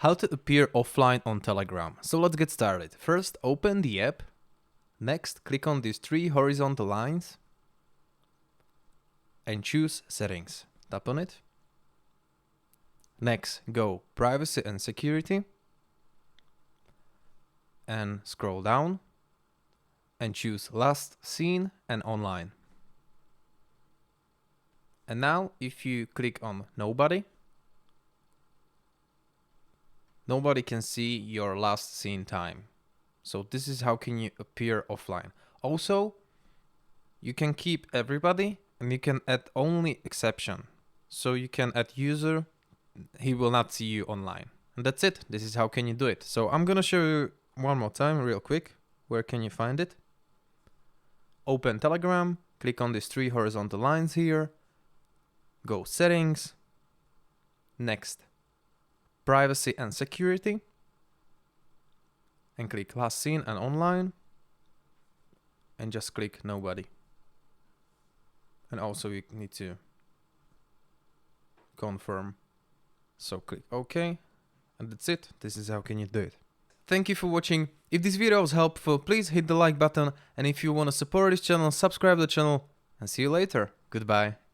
How to appear offline on Telegram. So let's get started. First, open the app. Next, click on these three horizontal lines and choose Settings. Tap on it. Next, go Privacy and Security and scroll down and choose Last Seen and Online. And now if you click on Nobody can see your last seen time. So this is how can you appear offline. Also, you can keep everybody and you can add only exception. So you can add user, he will not see you online. And that's it. This is how can you do it. So I'm gonna show you one more time real quick. Where can you find it? Open Telegram, click on these three horizontal lines here, go Settings, next Privacy and Security, and click Last Seen and Online, and just click Nobody. And also you need to confirm. So click OK, and that's it. This is how can you do it. Thank you for watching. If this video was helpful, please hit the like button, and if you want to support this channel, subscribe to the channel, and see you later. Goodbye.